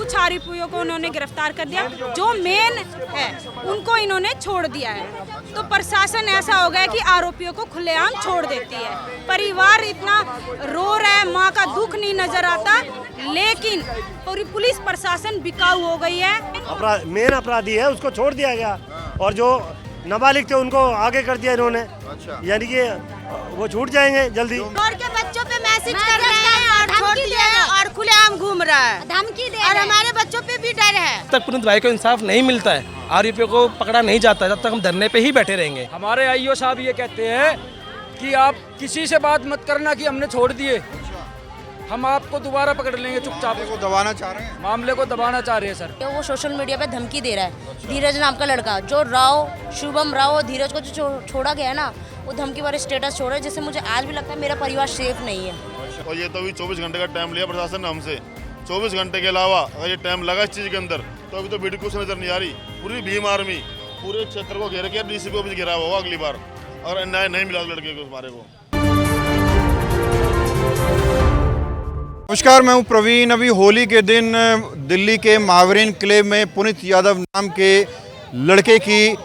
कुछ आरोपियों को उन्होंने गिरफ्तार कर दिया, जो मेन है उनको इन्होंने छोड़ दिया है। तो प्रशासन ऐसा हो गया कि आरोपियों को खुलेआम छोड़ देती है। परिवार इतना रो रहा है, माँ का दुख नहीं नजर आता, लेकिन पूरी पुलिस प्रशासन बिकाऊ हो गई है। मेन अपराधी है उसको छोड़ दिया गया और जो नाबालिग थे उनको आगे कर दिया इन्होंने। अच्छा। यानी कि वो छूट जाएंगे जल्दी। और के बच्चों पे मैसेज कर रहे हैं और छोड़ दिया है और खुलेआम घूम रहा है, धमकी दे, और हमारे बच्चों पे भी डर है। जब तक पुनीत भाई को इंसाफ नहीं मिलता है, आरोपियों को पकड़ा नहीं जाता, जब तक हम धरने पे ही बैठे रहेंगे। हमारे आईओ साहब ये कहते हैं कि आप किसी से बात मत करना कि हमने छोड़ दिए, हम आपको दोबारा पकड़ लेंगे चुपचाप। को दबाना चाह रहे हैं, मामले को दबाना चाह रहे हैं सर। वो सोशल मीडिया पे धमकी दे रहा है। धीरज नाम का लड़का, जो शुभम राव और धीरज को जो छोड़ा गया ना, वो धमकी वाले स्टेटस छोड़ा है, जिससे मुझे आज भी लगता है मेरा परिवार सेफ नहीं है। और ये तो अभी 24 घंटे का टाइम लिया प्रशासन ने हमसे। 24 घंटे के अलावा अगर ये टाइम लगा इस चीज़ के अंदर तो अभी तो वीडियो कुछ नजर नहीं आ रही। पूरी भीम आर्मी पूरे क्षेत्र को घेर के डीसीपी ऑफिस घेरा हुआ अगली बार, अगर न्याय नहीं मिला लड़के को हमारे को। नमस्कार, मैं हूं प्रवीण। अभी होली के दिन दिल्ली के मावरिन किले में पुनीत यादव नाम के लड़के की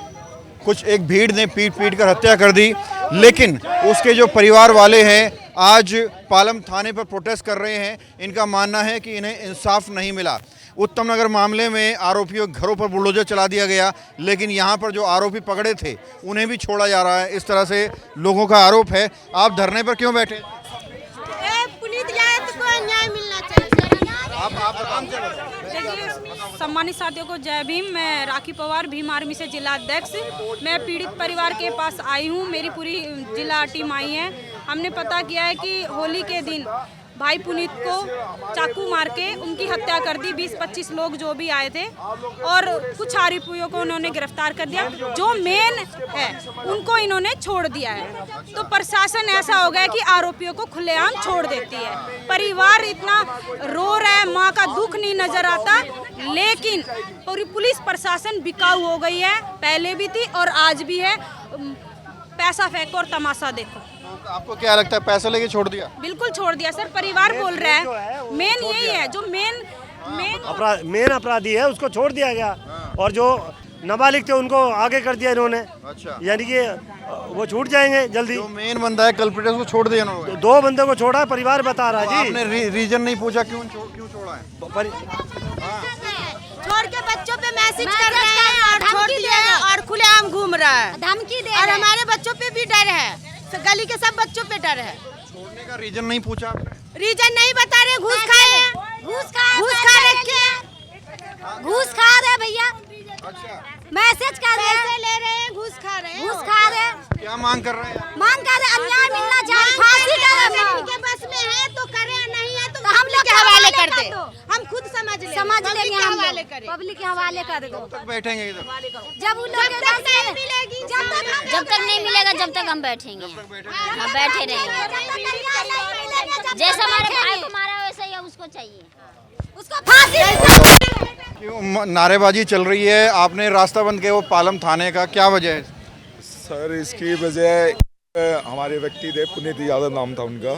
कुछ एक भीड़ ने पीट कर हत्या कर दी, लेकिन उसके जो परिवार वाले हैं आज पालम थाने पर प्रोटेस्ट कर रहे हैं। इनका मानना है कि इन्हें इंसाफ नहीं मिला। उत्तम नगर मामले में आरोपियों के घरों पर बुलडोजर चला दिया गया, लेकिन यहाँ पर जो आरोपी पकड़े थे उन्हें भी छोड़ा जा रहा है, इस तरह से लोगों का आरोप है। आप धरने पर क्यों बैठे? न्याय मिलना चाहिए। देखिए, सम्मानित साथियों को जय भीम। मैं राखी पवार, भीम आर्मी से जिला अध्यक्ष। मैं पीड़ित परिवार के पास आई हूँ, मेरी पूरी जिला टीम आई है। हमने पता किया है कि होली के दिन भाई पुनीत को चाकू मार के उनकी हत्या कर दी। 20-25 लोग जो भी आए थे और कुछ आरोपियों को उन्होंने गिरफ्तार कर दिया, जो मेन है उनको इन्होंने छोड़ दिया है। तो प्रशासन ऐसा हो गया कि आरोपियों को खुलेआम छोड़ देती है। परिवार इतना रो रहा है, माँ का दुख नहीं नजर आता, लेकिन पूरी पुलिस प्रशासन बिकाऊ हो गई है। पहले भी थी और आज भी है। पैसा फेंको और तमाशा देखो। आपको क्या लगता है, पैसा लेके छोड़ दिया? बिल्कुल छोड़ दिया सर, परिवार बोल रहा है। मेन यही है, जो मेन अपराधी है उसको छोड़ दिया गया और जो नाबालिग थे उनको आगे कर दिया इन्होंने। अच्छा। यानी कि वो छूट जाएंगे जल्दी। जो मेन बंदा है कल्प्रिट उसको छोड़ दिया उन्होंने। 2 बंदों को छोड़ा है, परिवार बता रहा है जी। आपने रीजन नहीं पूछा क्यों छोड़ा है? छोड़ के बच्चों पे मैसेज कर रहे हैं और छोड़ दिया है और खुलेआम घूम रहा है, धमकी दे, और हमारे बच्चों पे भी डर है। गली के सब बच्चों पे डर है। छोड़ने का रीजन नहीं पूछा? रीजन नहीं बता रहे, घूस खाए हैं, घूस खा रखे, घूस खा रहे भैया। अच्छा। मैसेज कर रहे हैं, ले रहे हैं, घूस खा रहे हैं। क्या मांग कर रहे हैं? मांग कर रहे, अन्याय मिलना चाहिए, फांसी के बस में है तो करे, नहीं है तो हम लोग के हवाले कर दे। हम खुद समझ लेंगे, पब्लिक के हवाले कर दो। तक बैठेंगे इधर? जब नहीं मिलेगी, जब तक नहीं मिलेगा, जब तक हम बैठेंगे, हम बैठे रहेंगे। जैसा हमारे भाई को मारा वैसा ही उसको चाहिए, उसको फांसी। क्यों नारेबाजी चल रही है? आपने रास्ता बंद किया वो पालम थाने का, क्या वजह है? सर इसकी वजह हमारे व्यक्ति थे, पुनीत यादव नाम था उनका,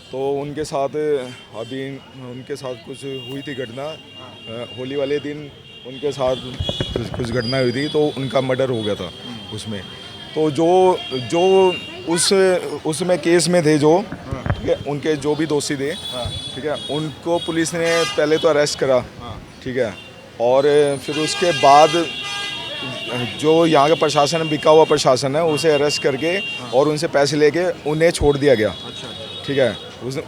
तो उनके साथ अभी उनके साथ कुछ हुई थी घटना। होली वाले दिन उनके साथ कुछ घटना हुई थी, तो उनका मर्डर हो गया था उसमें। तो जो उसमें केस में थे, जो ठीक है, उनके जो भी दोषी थे, ठीक है, उनको पुलिस ने पहले तो अरेस्ट करा, ठीक है, और फिर उसके बाद जो यहाँ का प्रशासन है, बिका हुआ प्रशासन है, उसे अरेस्ट करके और उनसे पैसे लेके उन्हें छोड़ दिया गया। ठीक है,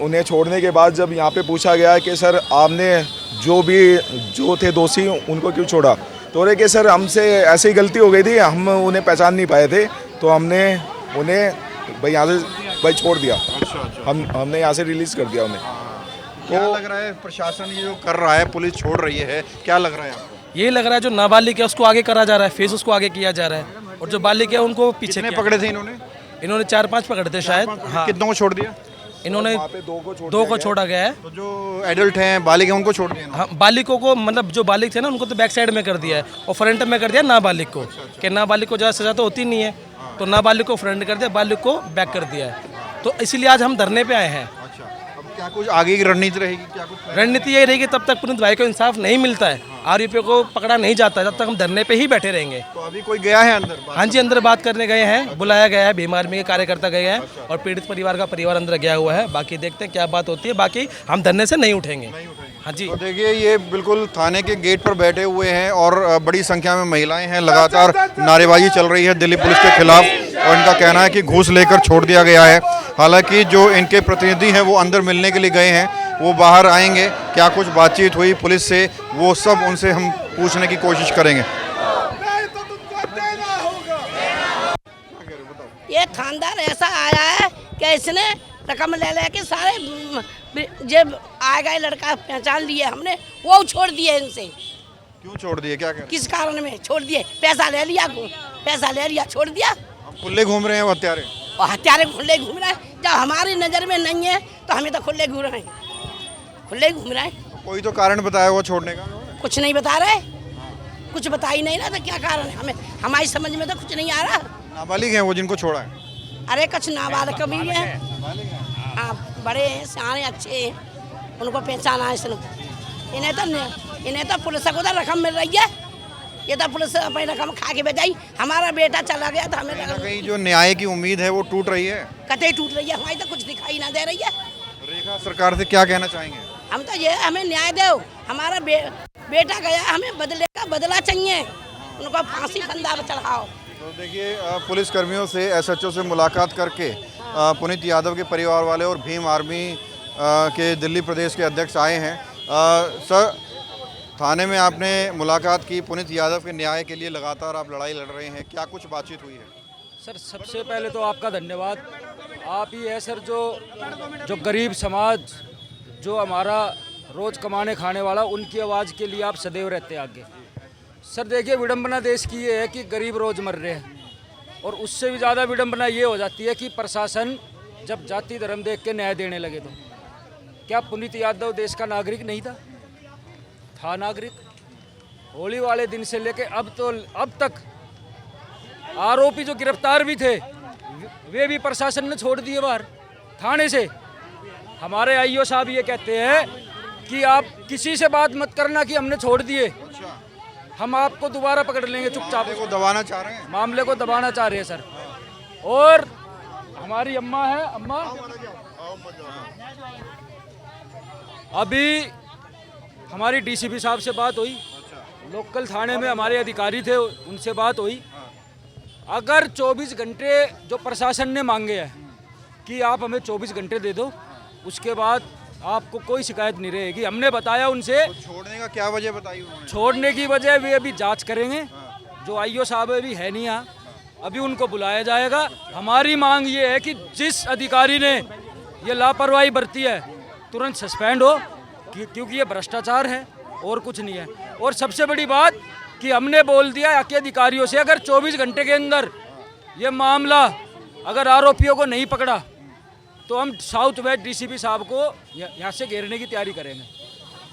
उन्हें छोड़ने के बाद जब यहाँ पे पूछा गया कि सर आपने जो थे दोषी उनको क्यों छोड़ा, तो बोले कि सर हमसे ऐसी गलती हो गई थी, हम उन्हें पहचान नहीं पाए थे, तो हमने उन्हें भाई यहाँ से छोड़ दिया। हमने यहाँ से रिलीज़ कर दिया उन्हें। क्या लग रहा है प्रशासन ये जो कर रहा है, पुलिस छोड़ रही है, क्या लग रहा है आपको? ये लग रहा है जो नाबालिग है उसको आगे करा जा रहा है, फेस उसको आगे किया जा रहा है, और जो बालिग है उनको पीछे पकड़े थे इन्होंने 4-5 पकड़े थे शायद। हाँ। कितनों को छोड़ दिया? इन्होंने 2 को छोड़ा गया है। तो जो एडल्ट हैं, बालिग हैं, उनको छोड़ दिया? हाँ, बालिकों को मतलब जो बालिग थे ना उनको तो बैक साइड में कर दिया है और फ्रंट में कर दिया नाबालिग को। कि नाबालिग को ज़्यादा सजा तो होती नहीं है, तो नाबालिग को फ्रंट कर दिया, बालिग को बैक कर दिया है। तो इसीलिए आज हम धरने पे आए हैं। अच्छा, अब क्या क्या कुछ आगे की रणनीति रहेगी, क्या कुछ रणनीति यही रहेगी, तब तक पुनीत भाई को इंसाफ नहीं मिलता है, आरोपियों को पकड़ा नहीं जाता है, तब तक हम धरने पे ही बैठे रहेंगे। तो अभी कोई गया है अंदर? हाँ जी, अंदर बात करने गए हैं, बुलाया गया है, भीम आर्मी के कार्यकर्ता गए हैं और पीड़ित परिवार का परिवार अंदर गया हुआ है। बाकी देखते हैं क्या बात होती है, बाकी हम धरने से नहीं उठेंगे। हाँ जी। तो देखिए ये बिल्कुल थाने के गेट पर बैठे हुए हैं और बड़ी संख्या में महिलाएं हैं, लगातार नारेबाजी चल रही है दिल्ली पुलिस के खिलाफ और इनका कहना है कि घूस लेकर छोड़ दिया गया है। हालांकि जो इनके प्रतिनिधि हैं वो अंदर मिलने के लिए गए हैं, वो बाहर आएंगे, क्या कुछ बातचीत हुई पुलिस से वो सब उनसे हम पूछने की कोशिश करेंगे। ये थानेदार ऐसा आया है कि इसने रकम ले लेके सारे जब आ गए लड़का पहचान लिए हमने, वो छोड़ दिए इनसे। क्यों छोड़ दिए, क्या किस कारण में छोड़ दिए? पैसा ले लिया छोड़ दिया। खुले घूम रहे हैं वो हत्यारे? और हत्यारे खुले घूम रहे हैं, जब हमारी नज़र में नहीं है तो हमें तो खुले घूम रहे हैं। कोई तो कारण बताया वो छोड़ने का? कुछ नहीं बता रहे, कुछ बता ही नहीं रहा, तो क्या कारण है? हमें हमारी समझ में तो कुछ नहीं आ रहा। नाबालिग हैं वो जिनको छोड़ा है? अरे कुछ नाबालिग भी है, हाँ बड़े हैं, सियाने अच्छे हैं, उनको पहचाना है इसने। इन्हें तो पुलिस को तो रकम मिल रही है, ये तो पुलिस अपनी रकम खा के बजाई। हमारा बेटा चला गया तो हमें कहीं जो न्याय की उम्मीद है वो टूट रही है, कतई टूट रही है। हमारी तो कुछ दिखाई ना दे रही है। रेखा सरकार से क्या कहना चाहेंगे? हम तो ये हमें न्याय दो, हमारा बेटा गया, हमें बदले का बदला चाहिए, उनको फांसी फंदा पर चढ़ाओ। तो देखिए पुलिस कर्मियों से SHO से मुलाकात करके पुनीत यादव के परिवार वाले और भीम आर्मी के दिल्ली प्रदेश के अध्यक्ष आए हैं। सर, थाने में आपने मुलाकात की, पुनीत यादव के न्याय के लिए लगातार आप लड़ाई लड़ रहे हैं, क्या कुछ बातचीत हुई है? सर सबसे पहले तो आपका धन्यवाद, आप ही है सर जो गरीब समाज, जो हमारा रोज़ कमाने खाने वाला, उनकी आवाज़ के लिए आप सदैव रहते हैं आगे। सर देखिए विडंबना देश की ये है कि गरीब रोज़ मर रहे हैं, और उससे भी ज़्यादा विडंबना ये हो जाती है कि प्रशासन जब जाति धर्म देख के न्याय देने लगे। तो क्या पुनीत यादव देश का नागरिक नहीं था नागरिक। होली वाले दिन से लेके अब तक आरोपी जो गिरफ्तार भी थे वे भी प्रशासन ने छोड़ दिए बाहर थाने से। हमारे IO साहब ये कहते हैं कि आप किसी से बात मत करना कि हमने छोड़ दिए, हम आपको दोबारा पकड़ लेंगे चुपचाप। मामले को दबाना चाह रहे हैं? मामले को दबाना चाह रहे हैं सर। और हमारी अम्मा है, अम्मा अभी हमारी DCP साहब से बात हुई, लोकल थाने में हमारे अधिकारी थे, उनसे बात हुई। अगर 24 घंटे जो प्रशासन ने मांगे हैं कि आप हमें 24 घंटे दे दो, उसके बाद आपको कोई शिकायत नहीं रहेगी। हमने बताया उनसे। तो छोड़ने का क्या वजह बताई उन्होंने? छोड़ने की वजह वे अभी जांच करेंगे, जो IO साहब अभी है नहीं यहाँ, अभी उनको बुलाया जाएगा। हमारी मांग ये है कि जिस अधिकारी ने ये लापरवाही बरती है तुरंत सस्पेंड हो, क्योंकि ये भ्रष्टाचार है और कुछ नहीं है। और सबसे बड़ी बात कि हमने बोल दिया के अधिकारियों से, अगर 24 घंटे के अंदर ये मामला अगर आरोपियों को नहीं पकड़ा तो हम साउथ वेस्ट DCP साहब को यहाँ से घेरने की तैयारी करेंगे।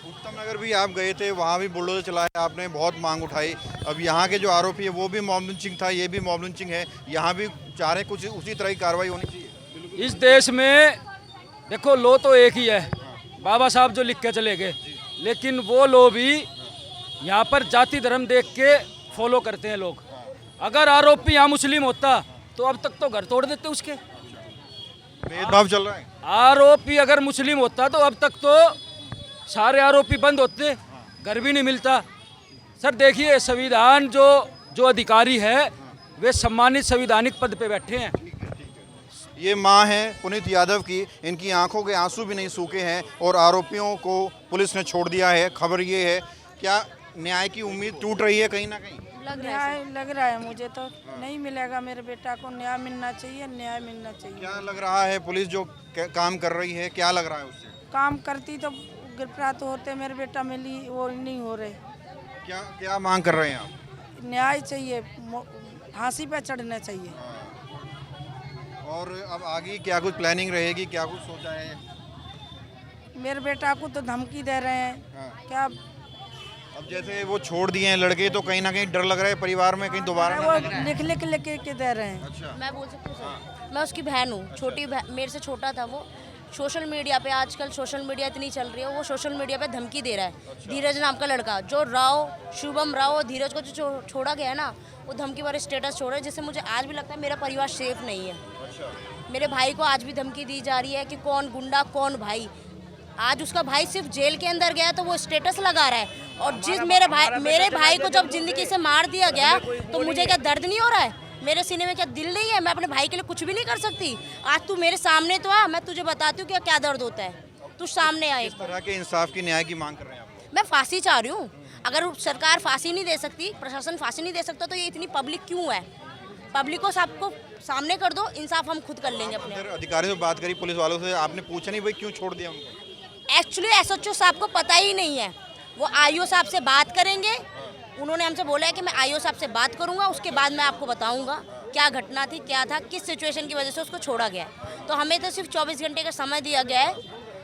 उत्तम नगर भी आप गए थे, वहाँ भी बुलडोजर चलाया आपने, बहुत मांग उठाई। अब यहाँ के जो आरोपी है वो भी मॉब लिंचिंग था, ये भी मॉब लिंचिंग है, यहाँ भी चाह रहे कुछ उसी तरह की कार्रवाई होनी चाहिए। इस देश में देखो लो तो एक ही है, बाबा साहब जो लिख के चले गए, लेकिन वो लो भी यहाँ पर जाति धर्म देख के फॉलो करते हैं लोग। अगर आरोपी यहाँ मुस्लिम होता तो अब तक तो घर तोड़ देते उसके। भेदभाव चल रहा है। आरोपी अगर मुस्लिम होता तो अब तक तो सारे आरोपी बंद होते, घर भी नहीं मिलता। सर देखिए संविधान जो अधिकारी है वे सम्मानित संवैधानिक पद पे बैठे हैं। ये मां है पुनीत यादव की, इनकी आंखों के आंसू भी नहीं सूखे हैं और आरोपियों को पुलिस ने छोड़ दिया है। खबर ये है, क्या न्याय की उम्मीद टूट रही है कहीं ना कहीं? लग रहा है मुझे तो नहीं मिलेगा, मेरे बेटा को न्याय मिलना चाहिए, न्याय मिलना चाहिए। क्या लग रहा है पुलिस जो काम कर रही है, क्या लग रहा है उससे? काम करती तो गिरफ्तार तो होते, मेरे बेटा मिली वो नहीं हो रहे। क्या मांग कर रहे हैं आप? न्याय चाहिए, फांसी पे चढ़ना चाहिए। और अब आगे क्या कुछ प्लानिंग रहेगी, क्या कुछ सोचा है? मेरे बेटा को तो धमकी दे रहे हैं। क्या अब जैसे वो छोड़ दिए हैं लड़के, तो कहीं ना कहीं डर लग रहा है परिवार में, कहीं दोबारा वो लिख के दे रहे हैं। अच्छा। मैं बोल सकती हूँ सर, मैं उसकी बहन हूँ, छोटी मेरे से छोटा था वो, सोशल मीडिया पे आजकल सोशल मीडिया इतनी चल रही है, वो सोशल मीडिया पे धमकी दे रहा है। धीरज नाम का लड़का जो राव, शुभम राव और धीरज को जो छोड़ा गया ना, वो धमकी भरे स्टेटस छोड़ रहा है, जिससे मुझे आज भी लगता है मेरा परिवार सेफ नहीं है। मेरे भाई को आज भी धमकी दी जा रही है कि कौन गुंडा कौन भाई। आज उसका भाई सिर्फ जेल के अंदर गया तो वो स्टेटस लगा रहा है, और जिस मेरे भाई को जब जिंदगी से मार दिया गया तो मुझे क्या दर्द नहीं हो रहा है? मेरे सीने में क्या दिल नहीं है? मैं अपने भाई के लिए कुछ भी नहीं कर सकती? आज तू मेरे सामने तो आ, मैं तुझे बताती हूँ क्या दर्द होता है। तू सामने आए। इस तरह के इंसाफ की न्याय की मांग कर रहे हैं आप? मैं फांसी चाह रही हूँ। अगर सरकार फांसी नहीं दे सकती, प्रशासन फांसी नहीं दे सकता, तो ये इतनी पब्लिक क्यों है? पब्लिक को सबको सामने कर दो, इंसाफ हम खुद कर लेंगे अपने। अधिकारियों से बात करी, पुलिस वालों से, आपने पूछा नहीं भाई क्यों छोड़ दिया उनको? एक्चुअली एसएचओ साहब को पता ही नहीं है। वो आईओ साहब से बात करेंगे। उन्होंने हमसे बोला है कि मैं आईओ साहब से बात करूंगा, उसके बाद मैं आपको बताऊंगा क्या घटना थी, क्या था, किस सिचुएशन की वजह से उसको छोड़ा गया। तो हमें तो सिर्फ 24 घंटे का समय दिया गया है,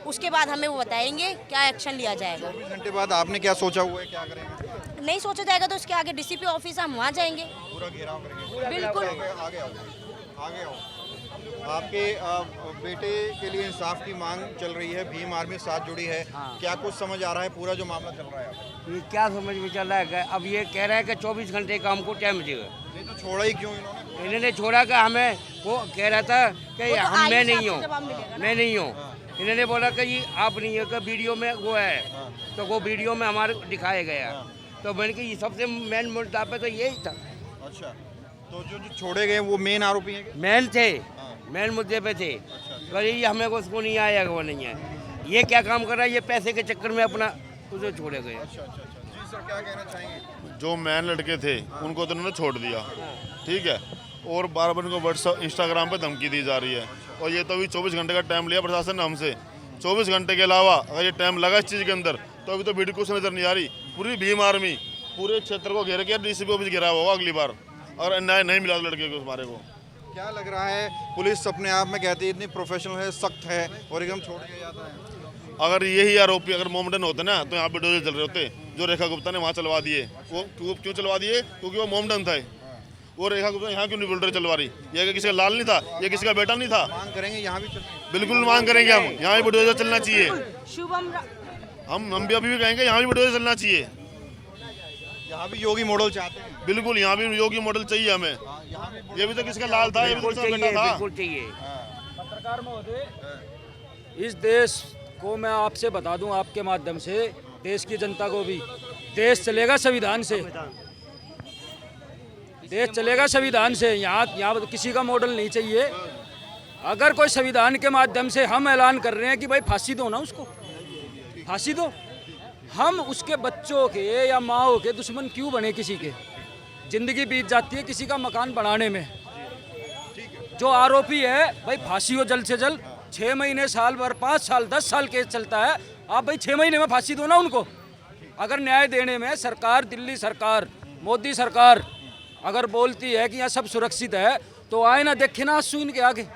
उसके बाद हमें वो बताएंगे क्या एक्शन लिया जाएगा। 24 घंटे बाद आपने क्या सोचा हुआ है, क्या करेंगे? नहीं सोचा जाएगा तो उसके आगे डीसीपी ऑफिस है, हम वहाँ जाएंगे। पूरा घेराव करेंगे? बिल्कुल। आगे आओ। आपके बेटे के लिए इंसाफ की मांग चल रही है, भीम आर्मी साथ जुड़ी है। क्या कुछ समझ आ रहा है पूरा जो मामला चल रहा है? ये क्या समझ में चल रहा है? अब ये कह रहा है कि 24 घंटे का हमको टाइम देगा। नहीं तो छोड़ा ही क्यों इन्होंने छोड़ा कि हमें, वो कह रहा था कि मैं नहीं हूँ, मैं नहीं हूँ। इन्होंने बोला कि ये आप नहीं हो, कि वीडियो में वो है, तो वो वीडियो में हमारे दिखाया गया। तो मैंने कहा ये सबसे मेन मुद्दा पे तो यही था। अच्छा, तो जो छोड़े गए वो मेन आरोपी हैं? मेन थे, मेन मुद्दे पे थे। पर ये हमें को उसको नहीं आया, वो नहीं है। ये क्या काम कर रहा है? ये पैसे के चक्कर में अपना उसे छोड़े गए। अच्छा, जी सर, क्या कहना चाहेंगे? जो मैन लड़के थे उनको तो उन्होंने छोड़ दिया, ठीक है, और बार बार उनको व्हाट्सअप इंस्टाग्राम पे धमकी दी जा रही है। और ये तो अभी 24 घंटे का टाइम लिया प्रशासन ने हमसे। 24 घंटे के अलावा अगर ये टाइम लगा इस चीज़ के अंदर तो अभी तो वीडियो कुछ नजर नहीं आ रही। पूरी भीम आर्मी पूरे क्षेत्र को घेर के डीसीपी ऑफिस घेरा होगा अगली बार, अगर न्याय नहीं मिला लड़के को, हमारे को। क्या लग रहा है, पुलिस अपने आप में कहती है इतनी प्रोफेशनल है, सख्त है, और एकदम छोड़ दिया जाता है? अगर यही आरोपी अगर मोमडन होते ना तो यहाँ पे डोजे चल रहे होते, जो रेखा गुप्ता ने वहाँ चलवा दिए। वो क्यों चलवा दिए? क्योंकि वो मोमडन था। वो रेखा गुप्ता यहाँ क्यों नहीं बुलडोजर चलवा रही? ये किसी का लाल नहीं था, ये किसी का बेटा नहीं था। मांग करेंगे यहाँ भी बिल्कुल मांग करेंगे हम, यहाँ भी बुलडोजर चलना चाहिए। शुभम हम भी अभी भी कहेंगे यहाँ भी बुलडोजर चलना चाहिए। यहाँ भी योगी मॉडल चाहते हैं? बिल्कुल, यहाँ भी योगी मॉडल चाहिए हमें। ये भी तो किसका लाल था, ये भी तो किसका बेटा था। बिल्कुल चाहिए। पत्रकार महोदय, इस देश को मैं आपसे बता दूं, आपके माध्यम से देश की जनता को भी, देश चलेगा संविधान से, देश चलेगा संविधान से। यहाँ तो किसी का मॉडल नहीं चाहिए। अगर कोई संविधान के माध्यम से हम ऐलान कर रहे हैं कि भाई फांसी दो ना, उसको फांसी दो, हम उसके बच्चों के या माओ के दुश्मन क्यों बने? किसी के जिंदगी बीत जाती है किसी का मकान बनाने में। जो आरोपी है भाई फांसी हो जल्द से जल्द। 6 महीने, साल भर, 5 साल, 10 साल केस चलता है। आप भाई 6 महीने में फांसी दो ना उनको। अगर न्याय देने में सरकार, दिल्ली सरकार, मोदी सरकार अगर बोलती है कि यहाँ सब सुरक्षित है, तो आए ना, देखे ना आंसू इनके आगे।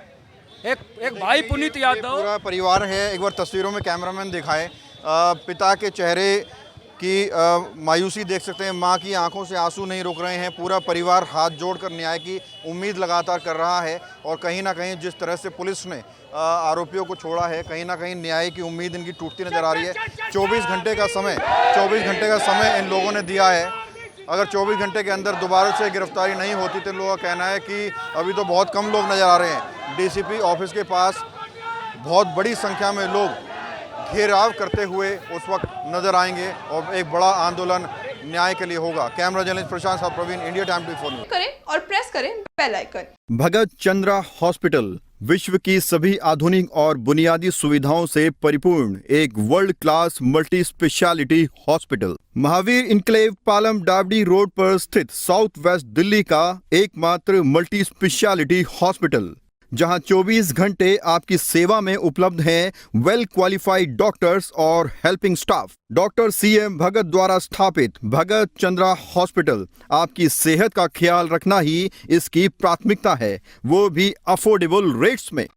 एक भाई पुनीत यादव, पूरा परिवार है। एक बार तस्वीरों में कैमरामैन दिखाए, पिता के चेहरे की मायूसी देख सकते हैं। मां की आंखों से आंसू नहीं रुक रहे हैं। पूरा परिवार हाथ जोड़कर न्याय की उम्मीद लगातार कर रहा है। और कहीं ना कहीं जिस तरह से पुलिस ने आरोपियों को छोड़ा है, कहीं ना कहीं न्याय की उम्मीद इनकी टूटती नजर आ रही है। 24 घंटे का समय इन लोगों ने दिया है। अगर 24 घंटे के अंदर दोबारा से गिरफ्तारी नहीं होती तो लोगों का कहना है कि अभी तो बहुत कम लोग नज़र आ रहे हैं। डीसीपी ऑफिस के पास बहुत बड़ी संख्या में लोग घेराव करते हुए उस वक्त नजर आएंगे और एक बड़ा आंदोलन न्याय के लिए होगा। कैमरा जर्नलिस्ट प्रशांत साहब प्रवीण, इंडिया टाइम 24 न्यूज़। करें और प्रेस करें बेल आइकन। भगत चंद्रा हॉस्पिटल विश्व की सभी आधुनिक और बुनियादी सुविधाओं से परिपूर्ण एक world class multi speciality hospital, Mahavir enclave, Palam Dabri road पर स्थित साउथ वेस्ट दिल्ली का एकमात्र मल्टी स्पेशलिटी हॉस्पिटल, जहां 24 घंटे आपकी सेवा में उपलब्ध हैं वेल क्वालिफाइड डॉक्टर्स और हेल्पिंग स्टाफ। डॉक्टर CM भगत द्वारा स्थापित भगत चंद्रा हॉस्पिटल आपकी सेहत का ख्याल रखना ही इसकी प्राथमिकता है, वो भी अफोर्डेबल रेट्स में।